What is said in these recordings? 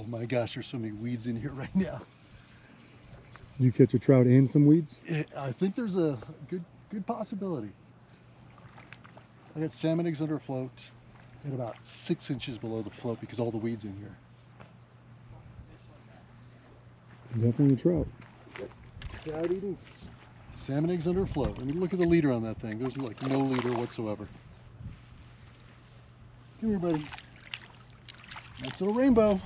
my gosh, there's so many weeds in here right now. You catch a trout and some weeds? I think there's a good possibility. I got salmon eggs under a float at about 6 inches below the float because all the weeds in here. Definitely a trout. Trout eating salmon eggs under a float. I mean, look at the leader on that thing. There's like no leader whatsoever. Come here, buddy. Nice little rainbow.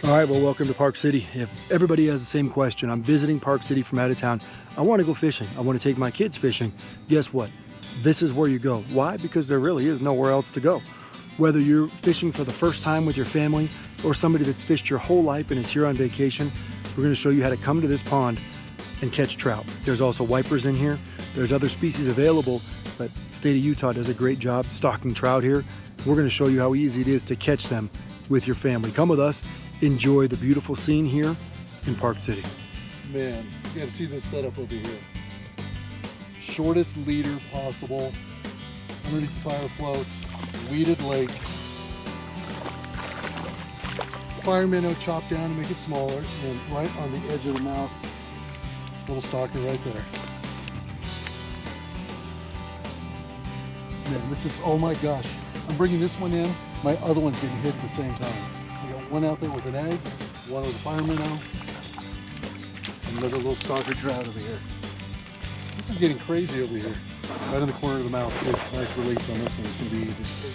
All right, well, welcome to Park City. If everybody has the same question, I'm visiting Park City from out of town. I want to go fishing. I want to take my kids fishing. Guess what? This is where you go. Why? Because there really is nowhere else to go. Whether you're fishing for the first time with your family or somebody that's fished your whole life and is here on vacation, we're going to show you how to come to this pond and catch trout. There's also wipers in here. There's other species available, but the state of Utah does a great job stocking trout here. We're going to show you how easy it is to catch them with your family. Come with us. Enjoy the beautiful scene here in Park City. Man, you gotta see this setup over here. Shortest leader possible, underneath the fire float, weeded lake. Fire minnow chopped down to make it smaller, and right on the edge of the mouth, little stalker right there. Man, this is, oh my gosh. I'm bringing this one in, my other one's getting hit at the same time. One out there with an egg, one with a fire minnow, another little stalker trout over here. This is getting crazy over here. Right in the corner of the mouth too. Nice release on this one, it's gonna be easy.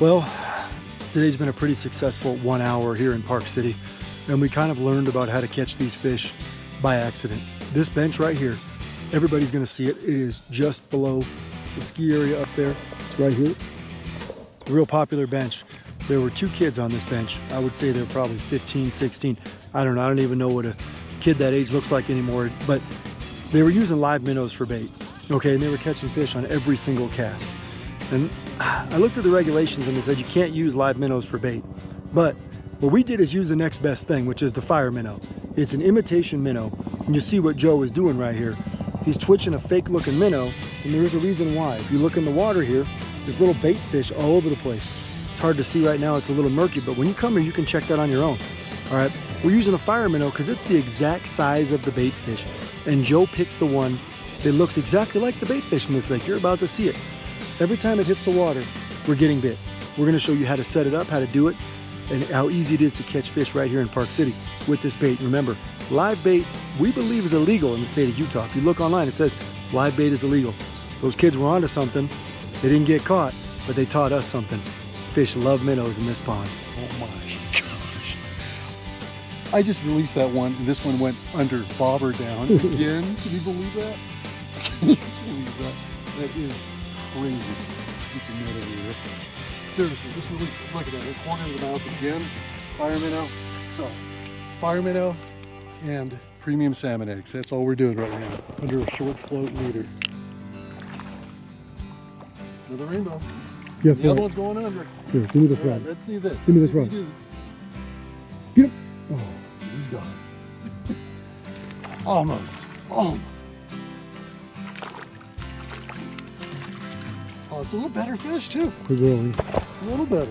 Well, today's been a pretty successful 1 hour here in Park City, and we kind of learned about how to catch these fish by accident. This bench right here, everybody's gonna see it. It is just below the ski area up there. It's right here. A real popular bench. There were 2 kids on this bench. I would say they're probably 15, 16. I don't know. I don't even know what a kid that age looks like anymore. But they were using live minnows for bait. Okay, and they were catching fish on every single cast. And I looked at the regulations and they said you can't use live minnows for bait. But what we did is use the next best thing, which is the fire minnow. It's an imitation minnow. And you see what Joe is doing right here. He's twitching a fake looking minnow, and there's a reason why. If you look in the water here, there's little bait fish all over the place. Hard to see right now, it's a little murky, but when you come here you can check that on your own. All right, we're using a fire minnow because it's the exact size of the bait fish, and Joe picked the one that looks exactly like the bait fish in this lake. You're about to see it. Every time it hits the water, we're getting bit. We're going to show you how to set it up, how to do it, and how easy it is to catch fish right here in Park City with this bait. Remember, live bait we believe is illegal in the state of Utah. If you look online, it says live bait is illegal. Those kids were onto something. They didn't get caught, but they taught us something. Fish love minnows in this pond. Oh my gosh. I just released that one, and this one went under bobber down again. Can you believe that? Can you believe that? That is crazy. Keep the net over here. Seriously, just release, look at that, the corner of the mouth again. Fire minnow. So, fire minnow and premium salmon eggs. That's all we're doing right now, under a short float leader. Another rainbow. Yes, the other one's going under. Here, give me this rod. Let's see this. Give me this rod. Get him. Oh, he's gone. Almost. Almost. Oh, it's a little better fish too. Really? A little better.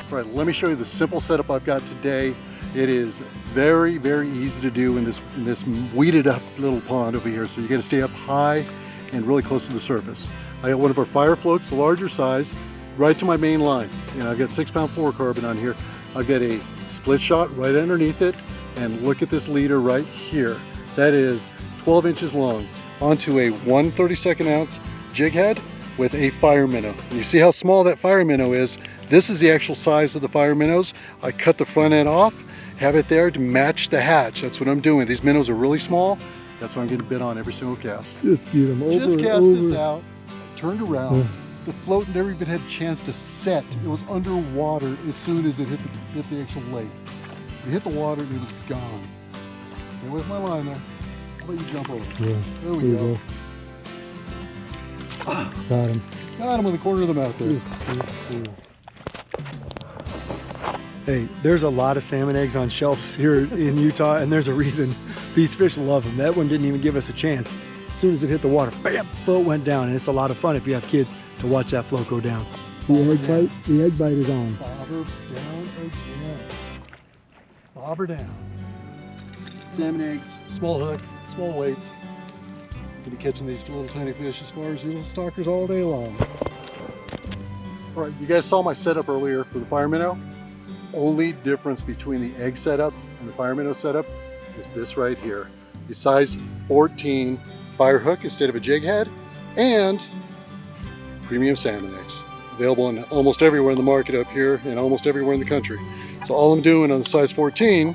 All right, let me show you the simple setup I've got today. It is very, very easy to do in this weeded up little pond over here. So you got to stay up high and really close to the surface. I got one of our fire floats, the larger size, right to my main line. And I've got 6-pound fluorocarbon on here. I've got a split shot right underneath it, and look at this leader right here. That is 12 inches long onto a 1/32 ounce jig head with a fire minnow. And you see how small that fire minnow is. This is the actual size of the fire minnows. I cut the front end off, have it there to match the hatch. That's what I'm doing. These minnows are really small. That's what I'm getting bit on every single cast. Just get them over. Just cast this out, turned around. Yeah. The float never even had a chance to set. It was underwater as soon as it hit the actual lake. It hit the water and it was gone. Stay with my line there. How about you jump over? Yeah. There we go. Got him. Got him in the corner of the mouth there. Hey, there's a lot of salmon eggs on shelves here in Utah, and there's a reason. These fish love them. That one didn't even give us a chance. As soon as it hit the water, bam, float went down, and it's a lot of fun if you have kids to watch that float go down. The egg bite is on. Bobber down again. Bobber down. Salmon eggs, small hook, small weights. You can be catching these little tiny fish as far as little stalkers all day long. All right, you guys saw my setup earlier for the fire minnow. Only difference between the egg setup and the fire minnow setup is this right here. The size 14 fire hook instead of a jig head, and premium salmon eggs. Available in almost everywhere in the market up here and almost everywhere in the country. So all I'm doing on the size 14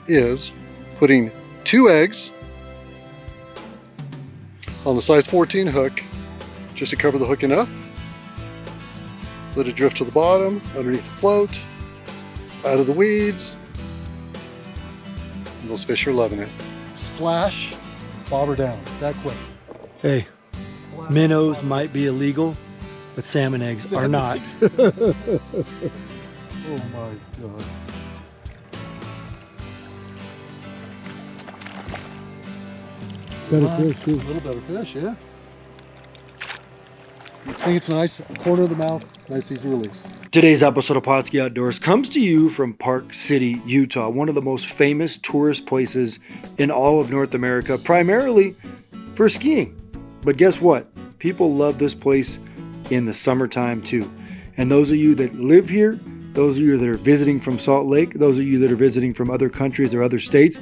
is putting 2 eggs on the size 14 hook just to cover the hook enough. Let it drift to the bottom, underneath the float, out of the weeds. And those fish are loving it. Splash, bobber down, that quick. Hey, minnows might be illegal, but salmon eggs are not. Oh my God. Better fish too. A little better fish, yeah. I think it's nice, corner of the mouth, nice easy release. Today's episode of Pautzke Outdoors comes to you from Park City, Utah, one of the most famous tourist places in all of North America, primarily for skiing. But guess what? People love this place in the summertime too. And those of you that live here, those of you that are visiting from Salt Lake, those of you that are visiting from other countries or other states,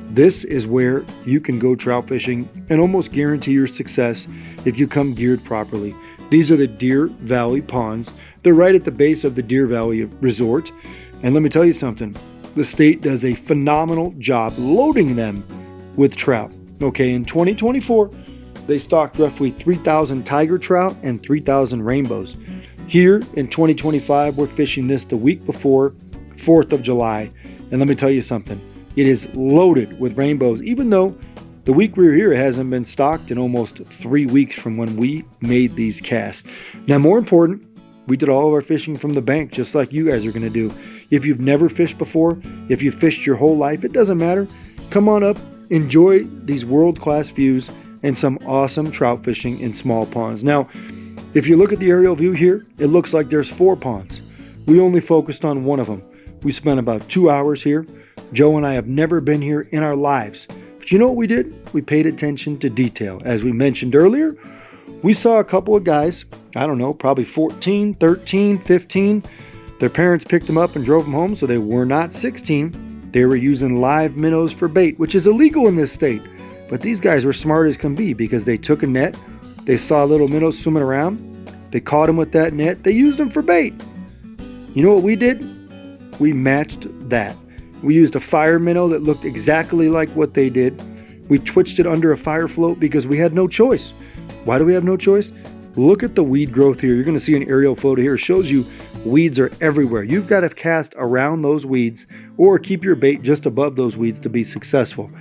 this is where you can go trout fishing and almost guarantee your success if you come geared properly. These are the Deer Valley Ponds. They're right at the base of the Deer Valley Resort. And let me tell you something, the state does a phenomenal job loading them with trout. Okay, in 2024, they stocked roughly 3,000 tiger trout and 3,000 rainbows. Here in 2025, we're fishing this the week before 4th of July. And let me tell you something, it is loaded with rainbows, even though the week we were here, it hasn't been stocked in almost 3 weeks from when we made these casts. Now, more important, we did all of our fishing from the bank, just like you guys are going to do. If you've never fished before, if you've fished your whole life, it doesn't matter. Come on up, enjoy these world-class views and some awesome trout fishing in small ponds. Now, if you look at the aerial view here, it looks like there's 4 ponds. We only focused on one of them. We spent about 2 hours here. Joe and I have never been here in our lives. But you know what we did? We paid attention to detail. As we mentioned earlier, we saw a couple of guys, I don't know, probably 14, 13, 15. Their parents picked them up and drove them home, so they were not 16. They were using live minnows for bait, which is illegal in this state. But these guys were smart as can be because they took a net, they saw little minnows swimming around, they caught them with that net, they used them for bait. You know what we did? We matched that. We used a fire minnow that looked exactly like what they did. We twitched it under a fire float because we had no choice. Why do we have no choice? Look at the weed growth here. You're going to see an aerial photo here. It shows you weeds are everywhere. You've got to cast around those weeds or keep your bait just above those weeds to be successful.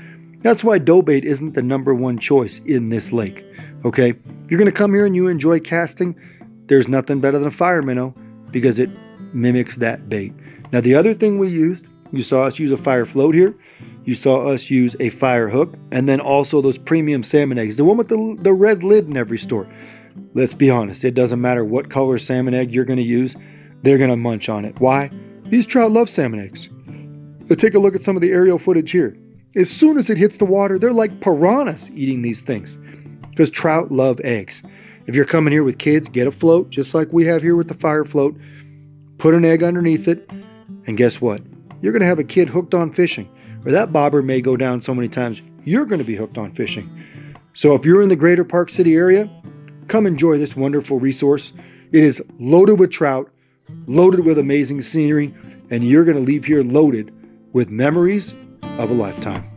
That's why dough bait isn't the #1 choice in this lake. Okay? If you're going to come here and you enjoy casting, there's nothing better than a fire minnow because it mimics that bait. Now, the other thing we used, you saw us use a fire float here. You saw us use a fire hook, and then also those premium salmon eggs, the one with the red lid in every store. Let's be honest, it doesn't matter what color salmon egg you're going to use, they're going to munch on it. Why? These trout love salmon eggs. Let's take a look at some of the aerial footage here. As soon as it hits the water, they're like piranhas eating these things because trout love eggs. If you're coming here with kids, get a float, just like we have here with the fire float. Put an egg underneath it, and guess what? You're going to have a kid hooked on fishing. Or that bobber may go down so many times, you're going to be hooked on fishing. So if you're in the greater Park City area, come enjoy this wonderful resource. It is loaded with trout, loaded with amazing scenery, and you're going to leave here loaded with memories of a lifetime.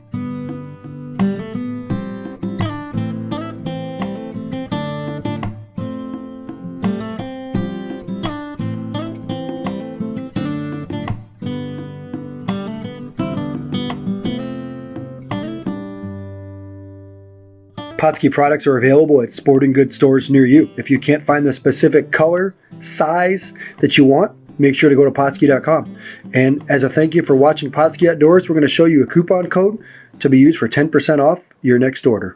Pautzke products are available at sporting goods stores near you. If you can't find the specific color, size that you want, make sure to go to Pautzke.com. And as a thank you for watching Pautzke Outdoors, we're going to show you a coupon code to be used for 10% off your next order.